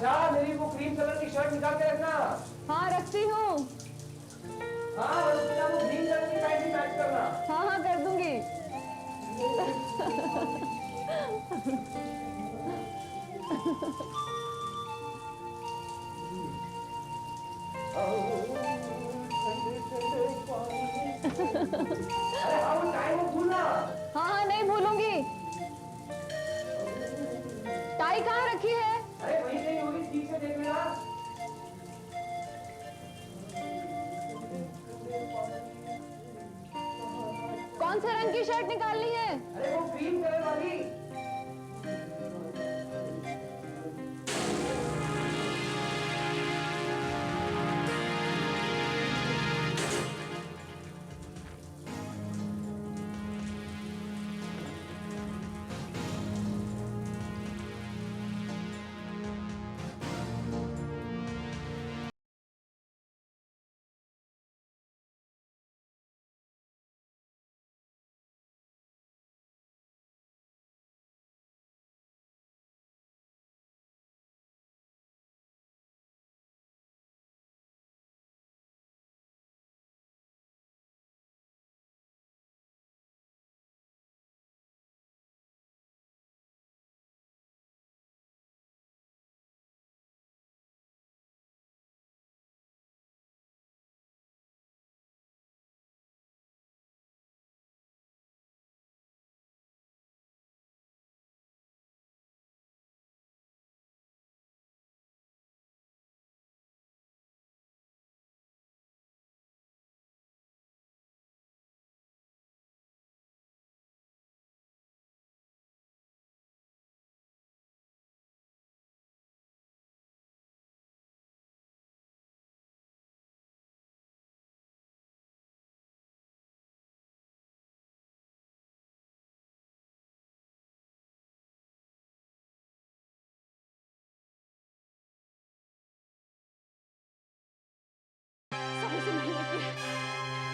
आशा, मेरी वो cream colour की शर्ट निकाल के रखना। हाँ रखती हूँ। हाँ, और उसके साथ वो ग्रीन कलर की पैंट भी मैच करना। हाँ हाँ कर दूंगी। अरे हाँ, वो टाइम मत भूलना। हाँ हाँ नहीं भूलूंगी। टाई कहाँ रखी है? अरे वहीं कहीं होगी, ठीक से देख लेना। कौन से रंग की शर्ट निकालनी है? अरे वो क्रीम कलर वाली।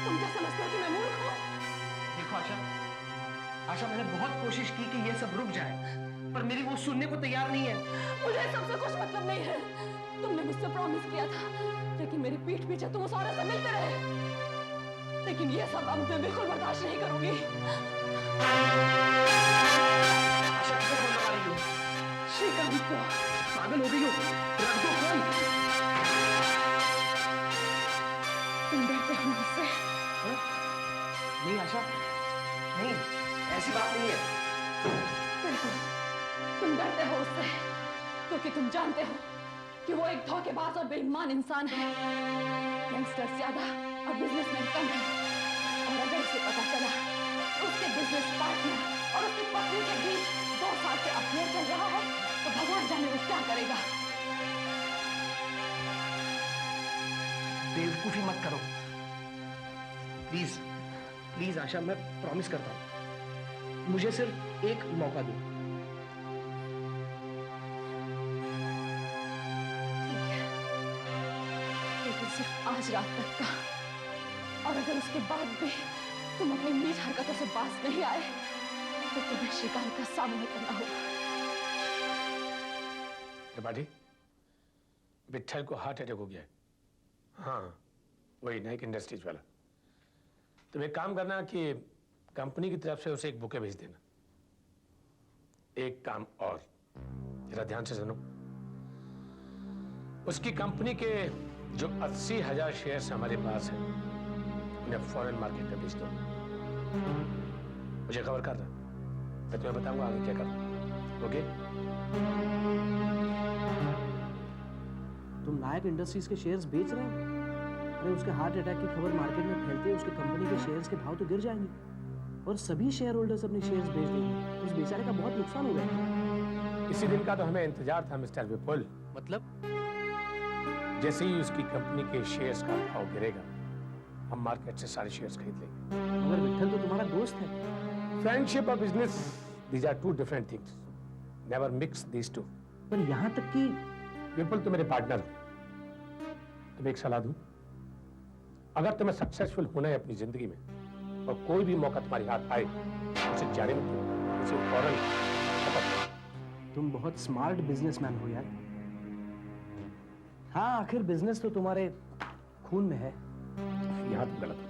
तुम क्या समझते हो कि मैं मूर्ख हूँ? देखो आशा, आशा मैंने बहुत कोशिश की कि ये सब रुक जाए, पर मेरी वो सुनने को तैयार नहीं है। मुझे सबसे कुछ मतलब नहीं है। तुमने मुझसे प्रॉमिस किया था, लेकिन मेरी पीठ पीछे तुम उस औरत से मिलते रहे। लेकिन ये सब अब मैं बिल्कुल बर्दाश्त नहीं करूंगी। आशा कैसे फोन लगा रही हो? श्रीकांत को। पागल हो गई हो? रख दो फोन। तुम डरते हो मुझसे? नहीं आशा, नहीं, ऐसी बात नहीं है। बिल्कुल, तुम डरते हो उससे, क्योंकि तुम जानते हो कि वो एक धोखेबाज और बेईमान इंसान है। यंगस्टर्स ज्यादा और बिजनेसमैन कम है। और अगर उसे पता चला उसके बिजनेस पार्टनर और उसकी पत्नी के बीच 2 साल से अफेयर चल रहा है, तो भगवान जाने वो क्या करेगा। बेवकूफी मत करो प्लीज, प्लीज आशा, मैं प्रॉमिस करता हूँ, मुझे सिर्फ एक मौका दो। लेकिन सिर्फ आज रात तक का, और अगर उसके बाद भी तुम अपनी नीच हरकतों से बाज नहीं आए, तो तुम्हें श्रीकांत का सामना करना होगा। त्रिपाठी, विट्ठल को हार्ट अटैक हो गया है। हाँ, वही नाइक इंडस्ट्रीज वाला। तुम एक काम करना कि कंपनी की तरफ से उसे एक बुके भेज देना। एक काम और, जरा ध्यान से सुनो। उसकी कंपनी के जो 80,000 शेयर्स हमारे पास हैं, उन्हें फॉरेन मार्केट में बेच दो। मुझे खबर कर रहा, मैं तुम्हें बताऊंगा आगे क्या करना। ओके? तुम नायक इंडस्ट्रीज के शेयर्स बेच रहे हो? अरे उसके हार्ट अटैक की खबर मार्केट में फैलते ही उसके कंपनी के शेयर्स के भाव तो गिर जाएंगे और सभी शेयर होल्डर्स अपने शेयर्स बेच देंगे। उस बेचारे का बहुत नुकसान हो गया। इसी दिन का तो हमें इंतजार था मिस्टर विपुल। मतलब? जैसे ही उसकी कंपनी के शेयर्स का भाव गिरेगा, हम मार्केट से सारे शेयर्स खरीद लेंगे। मगर विट्ठल तो तुम्हारा दोस्त है। फ्रेंडशिप और business, these are two different things. Never mix these two. पर यहाँ तक कि विपुल तो मेरे पार्टनर हो। तुम्हें एक सलाह दूं, अगर तुम्हें सक्सेसफुल होना है अपनी जिंदगी में और कोई भी मौका तुम्हारे हाथ आए, उसे जाने मत दो, उसे फौरन खत्म करो। तुम बहुत स्मार्ट बिजनेसमैन हो यार। हाँ, आखिर बिजनेस तो तुम्हारे खून में है। यहाँ तुम गलत हो।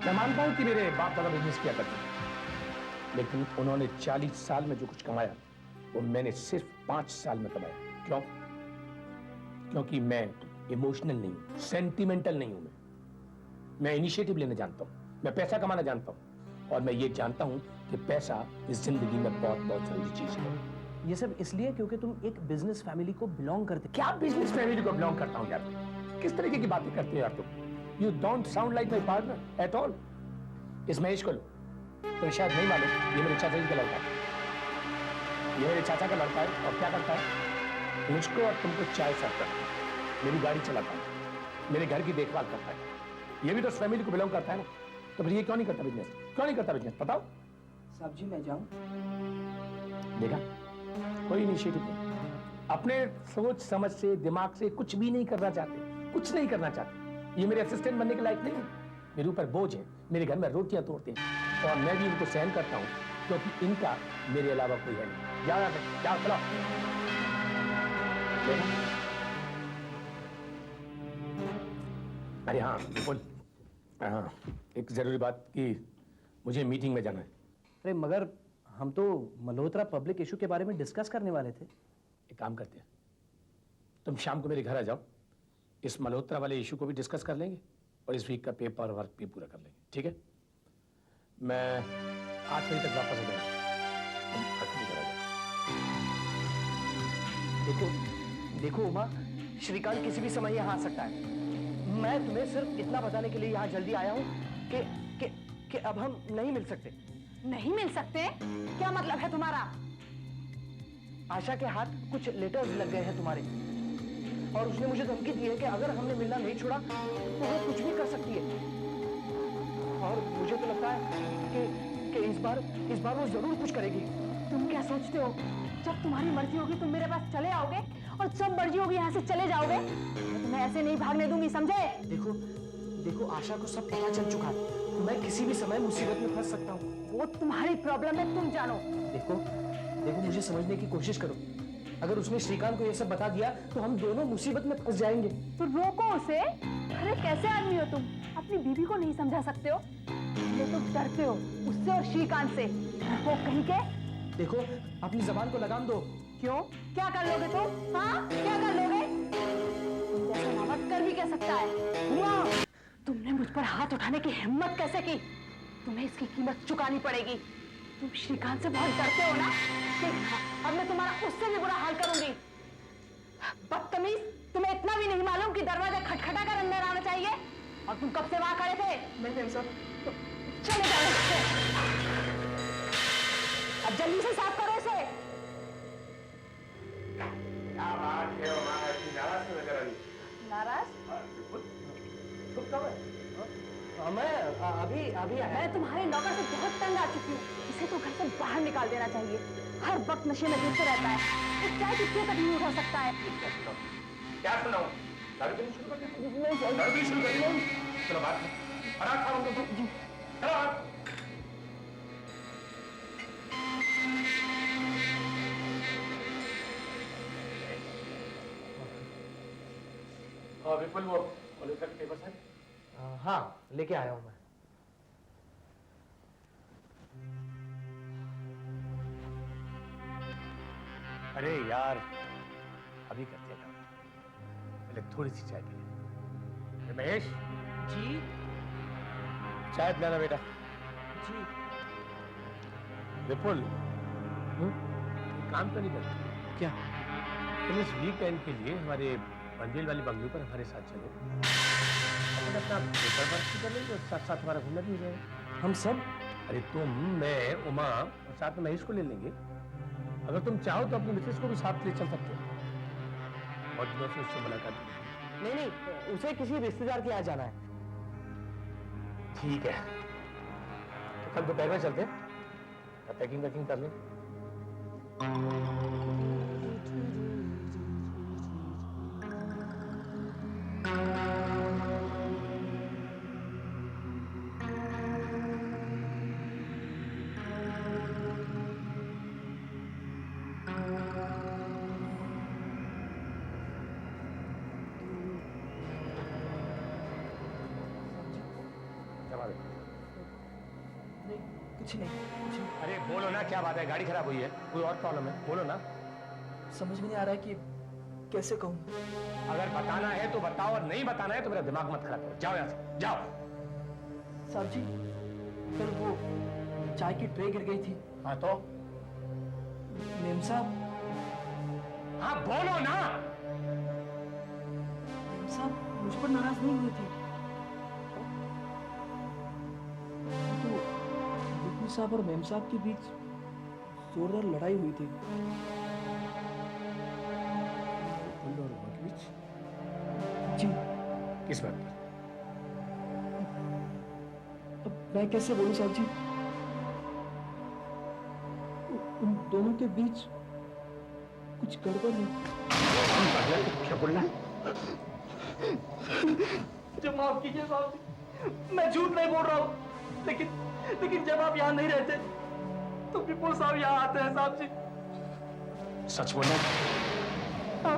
मैं मानता हूं कि मेरे बाप दादा बिजनेस किया करते थे, लेकिन उन्होंने 40 साल में जो कुछ कमाया वो मैंने सिर्फ 5 साल में कमाया। क्यों? क्योंकि मैं इमोशनल नहीं हूं, सेंटिमेंटल नहीं हूं। मैं इनिशिएटिव लेना जानता हूं, मैं पैसा कमाना जानता हूं, और मैं ये जानता हूं कि पैसा इस जिंदगी में बहुत बहुत जरूरी चीज है। ये सब इसलिए क्योंकि तुम एक बिजनेस फैमिली को बिलोंग करते। क्या बिजनेस फैमिली को बिलोंग करता हूं यार? किस तरीके की बातें करते हो यार तुम? You don't sound like my partner at all. इस महेश को लो, तो शायद नहीं मालूम, ये मेरे चाचा जी का लड़का है। ये मेरे चाचा का लड़का है, और क्या करता है? मुझको और तुमको चाय सर्व करता है, मेरी गाड़ी चलाता है, मेरे घर की देखभाल करता है। ये भी तो उस फैमिली को बिलोंग करता है ना। तो फिर ये क्यों नहीं करता बिजनेस? क्यों नहीं करता बिजनेस? बताओ। साहब जी मैं जाऊं? देखा, कोई इनिशिएटिव नहीं, अपने सोच समझ से, दिमाग से कुछ भी नहीं करना चाहते, कुछ नहीं करना चाहते। ये मेरे असिस्टेंट बनने के लायक नहीं है, मेरे ऊपर बोझ है, मेरे घर में रोटियां तोड़ते हैं, और मैं भी इनको सहन करता हूं क्योंकि इनका मेरे अलावा कोई है नहीं। जाओ यहाँ पे, जाओ, चलो। अरे हाँ बोल। हाँ, एक जरूरी बात कि मुझे मीटिंग में जाना है। अरे मगर हम तो मल्होत्रा पब्लिक इशू के बारे में डिस्कस करने वाले थे। एक काम करते हैं, तुम शाम को मेरे घर आ जाओ, इस मल्होत्रा वाले इशू को भी डिस्कस कर लेंगे और इस वीक का पेपर वर्क भी पूरा कर लेंगे, ठीक है? मैं 8 बजे तक वापस आ जाऊंगा, तुम 8 बजे घर आ जाओ। देखो उमा, श्रीकांत किसी भी समय यहाँ आ सकता है। मैं तुम्हें सिर्फ इतना बताने के लिए यहाँ जल्दी आया हूँ कि अब हम नहीं मिल सकते। नहीं मिल सकते? क्या मतलब है तुम्हारा? आशा के हाथ कुछ लेटर्स लग गए हैं तुम्हारे, और उसने मुझे धमकी दी है कि अगर हमने मिलना नहीं छोड़ा तो वो कुछ भी कर सकती है। और मुझे तो लगता है कि इस बार वो जरूर कुछ करेगी। तुम क्या सोचते हो, जब तुम्हारी मर्जी होगी तुम मेरे पास चले आओगे, और जब मर्जी होगी यहाँ से चले जाओगे? मैं तुम्हें ऐसे नहीं भागने दूंगी, समझे? देखो आशा को सब पता चल चुका है। मैं किसी भी समय मुसीबत में फंस सकता हूँ। वो तुम्हारी प्रॉब्लम है, तुम जानो। देखो मुझे समझने की कोशिश करो। अगर उसने श्रीकांत को ये सब बता दिया तो हम दोनों मुसीबत में फंस जाएंगे। तो रोको उसे। अरे कैसे आदमी हो तुम, अपनी बीवी को नहीं समझा सकते हो? ये तो डरते हो उससे और श्रीकांत से, वो कहीं के। देखो अपनी जबान को लगाम दो। क्यों, क्या कर लोगे तुम? हाँ, क्या कर लोगे? तुम जैसा नामक कर भी क्या सकता है? तुमने मुझ पर हाथ उठाने की हिम्मत कैसे की? तुम्हें इसकी कीमत चुकानी पड़ेगी। तुम श्रीकांत से बहुत डरते हो ना? अब मैं तुम्हारा उससे भी बुरा हाल करूंगी। बदतमीज, तुम्हें इतना भी नहीं मालूम कि दरवाजा खटखटा कर अंदर आना चाहिए? और तुम कब से वहां खड़े थे? नहीं सर। तो चले जाओ। अब जल्दी से साफ करो इसे। क्या बात है, नाराज नजर आ रही है। नाराज? तुम कब है? मैं अभी आया। मैं तुम्हारे नौकर से बहुत तंग आ चुकी हूँ। इसे तो घर से बाहर निकाल देना चाहिए। हर वक्त नशे में डूबते रहता है। वो चाय कितने तक नहीं उठा सकता है? क्या सुनाऊं? दारू पीनी शुरू कर दिया? दारू पीनी शुरू कर दिया? चलो बात है। अनाथ था उनको तो। चलो बात। हाँ विपुल, वो मल्होत्रा के पेपर्स हैं? हाँ लेके आया हूँ मैं। अरे यार, अभी करते हैं काम, पहले थोड़ी सी चाय पी ले। महेश जी चाय पिलाना बेटा। जी। विपुल, काम तो नहीं करते क्या? तुम इस वीकेंड के लिए हमारे बंदेल वाली बंगलो पर हमारे साथ चलो। अपन अपना पेपर वर्क भी कर लेंगे और साथ साथ हमारा घूमना भी हो जाएगा। हम सब? अरे तुम, मैं, उमा और साथ में महेश को ले लेंगे। अगर तुम चाहो तो अपनी मिसेस को भी साथ ले चल सकते हो। और दिनों से उससे मुलाकात नहीं, उसे किसी रिश्तेदार के यहाँ जाना है। ठीक है, तो कल दोपहर में चलते हैं, पैकिंग वैकिंग कर लें। कुछ नहीं। अरे बोलो ना, क्या बात है? गाड़ी खराब हुई है, कोई और प्रॉब्लम है? बोलो ना। समझ में नहीं आ रहा है कि कैसे कहूँ। अगर बताना है तो बताओ, और नहीं बताना है तो मेरा दिमाग मत खराब करो। जाओ यहाँ से, जाओ। साहब जी, कल वो चाय की ट्रे गिर गई थी। हाँ तो? मेम साहब, हाँ बोलो ना। मेम साहब मुझ पर नाराज नहीं हुए थे। तो विष्णु साहब और मेम साहब के बीच जोरदार लड़ाई हुई थी। जी। किस बात पर? अब मैं कैसे बोलूं साहब जी? उन दोनों के बीच कुछ गड़बड़ है। क्या बोलना है? मुझे माफ कीजिए साहब जी, मैं झूठ नहीं बोल रहा हूँ, लेकिन जब आप यहाँ नहीं रहते तो विपुल साहब यहाँ आते हैं साहब जी। सच बोलना? हाँ,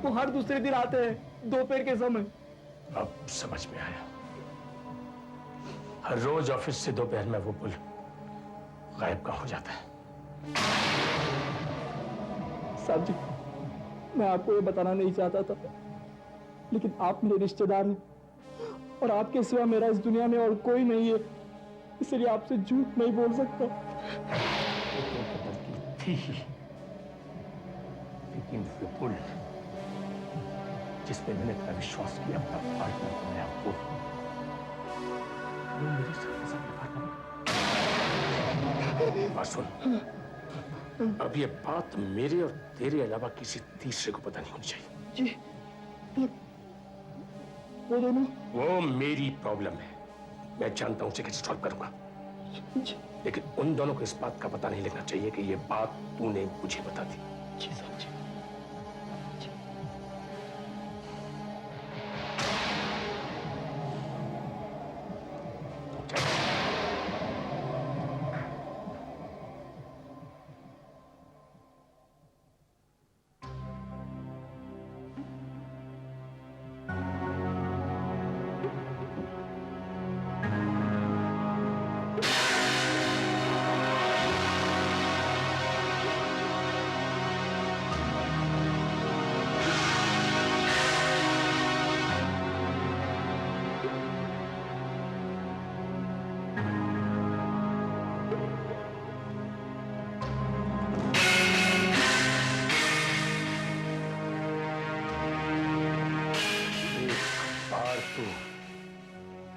वो हर दूसरे दिन आते हैं दोपहर के समय। अब समझ में आया। हर रोज ऑफिस से दोपहर में वो पुल गायब का हो जाता है। साहब जी, मैं आपको ये बताना नहीं चाहता था, लेकिन आप मेरे रिश्तेदार हैं और आपके सिवा मेरा इस दुनिया में और कोई नहीं है, इसलिए आपसे झूठ नहीं बोल सकता। थी, लेकिन वो पुल जिसपे मैंने तेरा विश्वास किया, अपना पार्टनर बनाया, वो मेरे साथ पार्टनर। बात सुन, अब ये बात मेरे और तेरे अलावा किसी तीसरे को पता नहीं होनी चाहिए। जी, वो दोनों? वो मेरी प्रॉब्लम है, मैं जानता हूं उसे कैसे सॉल्व करूंगा, लेकिन उन दोनों को इस बात का पता नहीं लगना चाहिए कि ये बात तूने मुझे बता दी। जी साहब जी।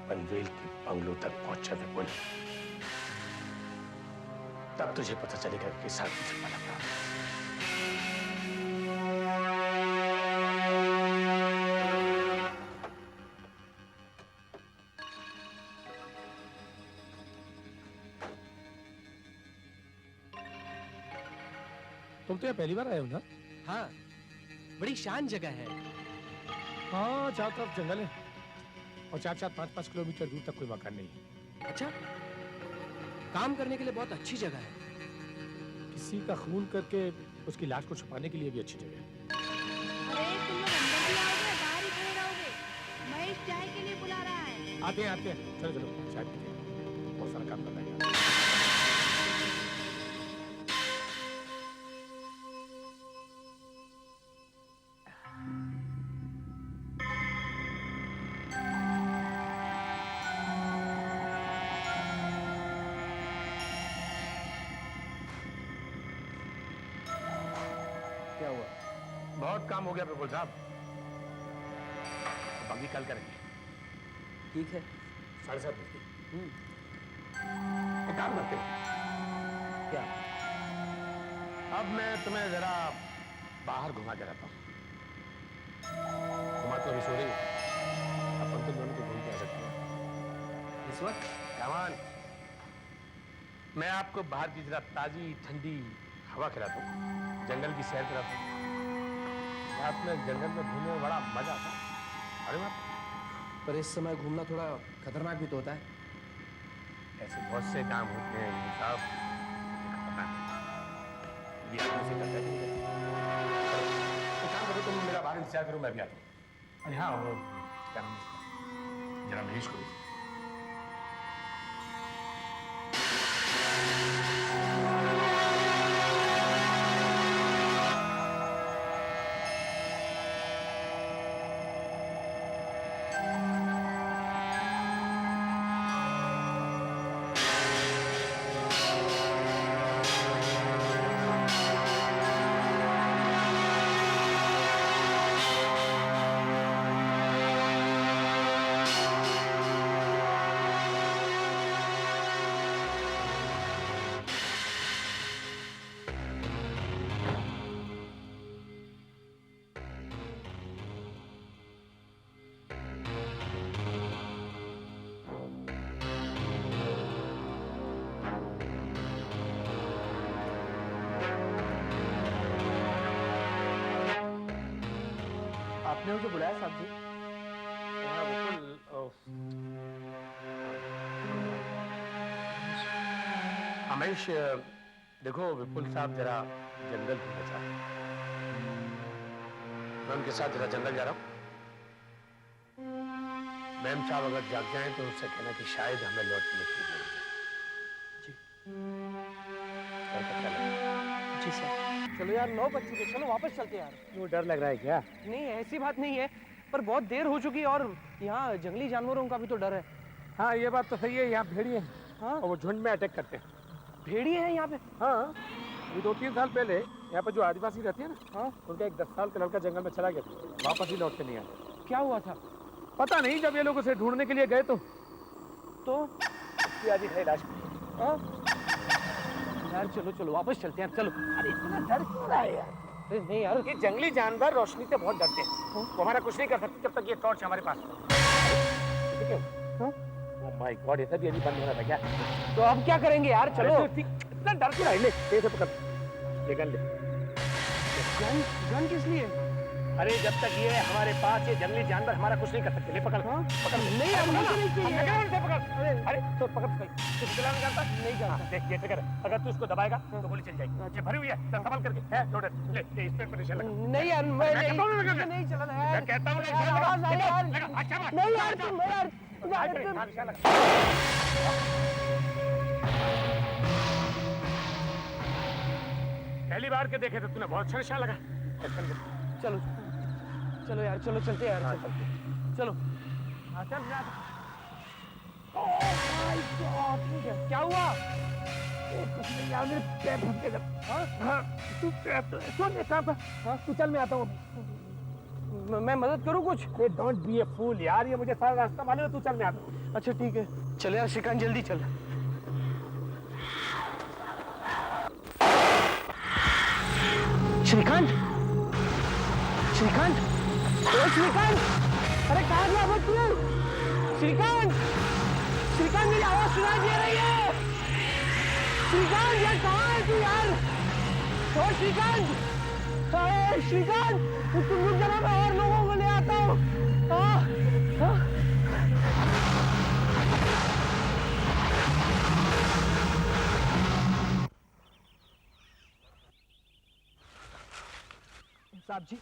पनवेल के बंगलों तक पहुंचा विपुल, तब तुझे पता चलेगा कि साथ मुझे पड़ा था। तुम तो यहाँ पहली बार आए हो ना? हाँ, बड़ी शांत जगह है। हाँ, चारों तरफ जंगल है और 4-5 किलोमीटर दूर तक कोई मकान नहीं है। अच्छा, काम करने के लिए बहुत अच्छी जगह है। किसी का खून करके उसकी लाश को छुपाने के लिए भी अच्छी जगह है। अरे तुम लोग अंदर भी आओगे, बाहर ही खड़े रहोगे? महेश चाय के लिए बुला रहा है। आते हैं, चलो चलो, चाय पीते हैं, बहुत सारा काम करना है। क्या हुआ? बहुत काम हो गया विपुल साहब, बाकी कल करेंगे। ठीक है। 7:30 बजे। एक काम करते हैं। क्या? अब मैं तुम्हें जरा बाहर घुमा के रहता हूँ। तुम्हारा तो अभी सो रही है, अपन तो दोनों को घूम के आ सकते हैं इस वक्त? कमान। मैं आपको बाहर की जरा ताजी ठंडी हवा खिलाता हूँ, जंगल की सैर कराता हूँ। रात में जंगल में घूमने में बड़ा मजा आता है। अरे वाह, पर इस समय घूमना थोड़ा खतरनाक भी तो होता है। ऐसे बहुत से काम होते हैं विपुल साहब, ये खतरनाक है। ये आदमी से करता है। तो काम करो, तुम मेरा बाहर इंतजार करो, मैं भी आता हूँ। अरे हाँ, वो क्या नाम है उसका? जरा महेश को आपने मुझे बुलाया साहब जी? हाँ, विपुल, रमेश, देखो विपुल साहब जरा जंगल घूमना चाहते हैं। मैं उनके साथ जरा जंगल जा रहा हूँ। मैम साहब अगर जाग जाएं तो उससे कहना कि शायद हमें लौटने की जरूरत है। जी। कलकत्ता लगे। जी सर। चलो यार 9 बज चुके, चलो वापस चलते हैं यार। क्यों, डर लग रहा है क्या? नहीं ऐसी बात नहीं है, पर बहुत देर हो चुकी है और यहाँ जंगली जानवरों का भी तो डर है। हाँ, ये बात तो सही है। यहाँ भेड़िए हैं हाँ, और वो झुंड में अटैक करते हैं। भेड़िए हैं यहाँ पे? हाँ, ये 2-3 साल पहले यहाँ पर जो आदिवासी रहते हैं ना, हाँ, उनका एक 10 साल का लड़का जंगल में चला गया था, वापस ही लौट के नहीं आया। क्या हुआ था? पता नहीं, जब ये लोग उसे ढूंढने के लिए गए तो आज ही है लाश। हाँ? यार चलो चलो वापस चलते हैं, चलो। अरे इतना डर क्यों रहा है यार? अरे नहीं यार, ये जंगली जानवर रोशनी से बहुत डरते हैं। वो हमारा कुछ नहीं कर सकते जब तक ये टॉर्च हमारे पास है। ठीक है? हाँ? ओह माय गॉड, ये सब ये नहीं बंद होना था क्या? तो अब क्या करेंगे यार? चलो। इतना डर क्यों रहा है? ले, ये से पकड़, ये गन ले। गन किस लिए? अरे जब तक ये हमारे पास, ये जंगली जानवर हमारा कुछ नहीं कर सकते। ले पकड़। हाँ? पकड़। नहीं यार, मुझे नहीं चाहिए। पकड़। अरे तो पकड़ भाई, तू चलाना जानता? नहीं जानता। देख ये ट्रिगर, अगर तू इसको दबाएगा तो गोली चल जाएगी। ये भरी हुई है, संभल करके है लोडेड। ले इस पे निशान लगा। नहीं यार, मैं नहीं नहीं चलाना यार। मैं कहता हूँ यार, आवाज आई यार। नहीं यार, तुम यार निशान लगा। पहली बार के देखे थे तूने, बहुत अच्छा निशान लगा। चलो चलो यार, चलो चलते हैं यार, चलो। चल क्या हुआ? यार मेरे पैर फंस गए। हाँ, तू चल, मैं आता हूँ। मैं मदद करूँ कुछ? डोंट बी ए फूल यार, ये मुझे सारा रास्ता मालूम है, तू चल मैं आता हूँ। अच्छा ठीक है, चल यार श्रीकांत, जल्दी चल। श्रीकांत, श्रीकांत, ओ श्रीकांत, अरे कहाँ गया वो तू? श्रीकांत, श्रीकांत, मेरी आवाज सुनाई दे रही है? श्रीकांत यार, कहाँ है तू यार? ओ श्रीकांत, अरे श्रीकांत, तुम रुक जाना, मैं और लोगों को ले आता हूँ। साहब जी,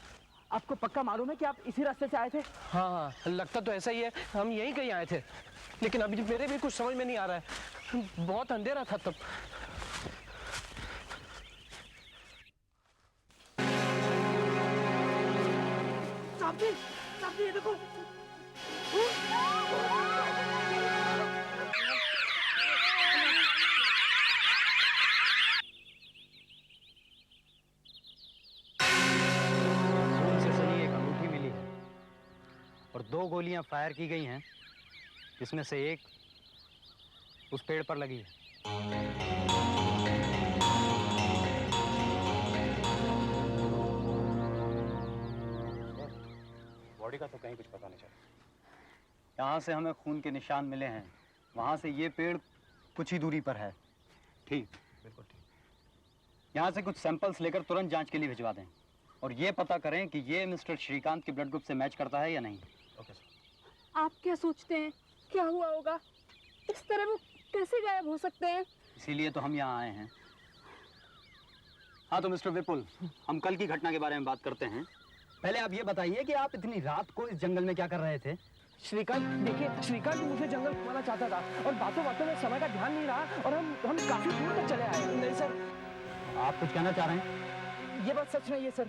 आपको पक्का मालूम है कि आप इसी रास्ते से आए थे? हाँ, लगता तो ऐसा ही है, हम यहीं कहीं आए थे, लेकिन अभी मेरे भी कुछ समझ में नहीं आ रहा है, बहुत अंधेरा था तब। साहब जी, ये देखो। और 2 गोलियां फायर की गई हैं, जिसमें से एक उस पेड़ पर लगी है। बॉडी का तो कहीं कुछ पता नहीं चला। यहाँ से हमें खून के निशान मिले हैं, वहाँ से ये पेड़ कुछ ही दूरी पर है। ठीक, बिल्कुल ठीक। यहाँ से कुछ सैंपल्स लेकर तुरंत जांच के लिए भिजवा दें और ये पता करें कि ये मिस्टर श्रीकांत के ब्लड ग्रुप से मैच करता है या नहीं। Okay sir. आप क्या सोचते हैं क्या हुआ होगा? इस तरह वो कैसे गायब हो सकते हैं? इसीलिए तो हम यहाँ आए हैं। हाँ तो मिस्टर विपुल, हम कल की घटना के बारे में बात करते हैं। पहले आप ये बताइए कि आप इतनी रात को इस जंगल में क्या कर रहे थे? श्रीकांत, देखिए श्रीकांत मुझे जंगल घुमाना चाहता था और बातों बातों में समय का ध्यान नहीं रहा और हम काफी दूर तक चले आए। नहीं सर। आप कुछ कहना चाह रहे हैं? ये बात सच नहीं है सर।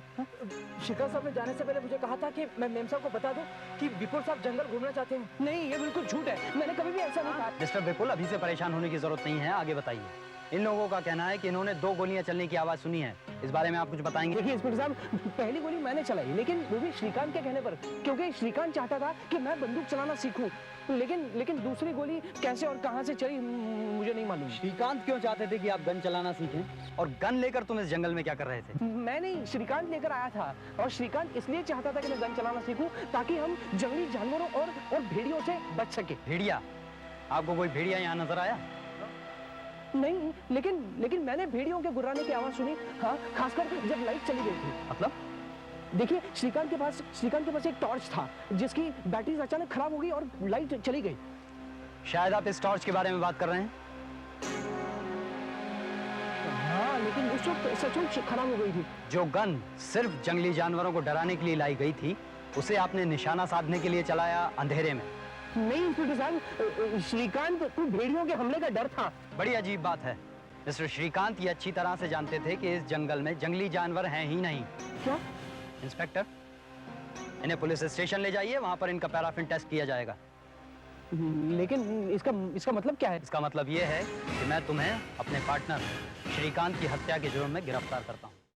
श्रीकांत साहब ने जाने से पहले मुझे कहा था कि मैं मेम साहब को बता दूं कि विपुल साहब जंगल घूमना चाहते हैं। नहीं, ये बिल्कुल झूठ है, मैंने कभी भी ऐसा नहीं कहा। मिस्टर विपुल, अभी से परेशान होने की जरूरत नहीं है, आगे बताइए। इन लोगों का कहना है कि इन्होंने 2 गोलियां चलने की आवाज सुनी है, इस बारे में आप कुछ बताएंगे? देखिए इंस्पेक्टर साहब, पहली गोली मैंने चलाई, लेकिन वो भी श्रीकांत के कहने पर, क्योंकि श्रीकांत चाहता था कि मैं बंदूक चलाना सीखूं। लेकिन दूसरी गोली कैसे और कहां से चली मुझे नहीं मालूम। श्रीकांत क्यों चाहते थे कि आप गन चलाना सीखें? और गन लेकर तुम इस जंगल में क्या कर रहे थे? मैं नहीं, श्रीकांत लेकर आया था और श्रीकांत इसलिए चाहता था कि मैं गन चलाना सीखूं ताकि हम जंगली जानवरों और भेड़ियों से बच सके। भेड़िया? आपको कोई भेड़िया यहाँ नजर आया? नहीं, लेकिन मैंने भेड़ियों के गुर्राने की आवाज सुनी। हाँ, खासकर जब लाइट चली गई थी। मतलब? देखिए श्रीकांत के पास एक टॉर्च था जिसकी बैटरी अचानक खराब हो गई और लाइट चली गई। शायद आप इस टॉर्च के बारे में बात कर रहे हैं। हाँ, लेकिन उस वक्त सचमुच खराब हो गई थी। जो गन सिर्फ जंगली जानवरों को डराने के लिए लाई गई थी, उसे आपने निशाना साधने के लिए चलाया अंधेरे में। नहीं इंस्पेक्टर साहब, श्रीकांत को भेड़ियों के हमले का डर था। बड़ी अजीब बात है। मिस्टर श्रीकांत ये अच्छी तरह से जानते थे कि इस जंगल में जंगली जानवर हैं ही नहीं। क्या? इंस्पेक्टर, इन्हें पुलिस स्टेशन ले जाइए, वहां पर इनका पैराफिन टेस्ट किया जाएगा। लेकिन इसका मतलब क्या है? इसका मतलब ये है कि मैं तुम्हें अपने पार्टनर श्रीकांत की हत्या के जुर्म में गिरफ्तार करता हूँ।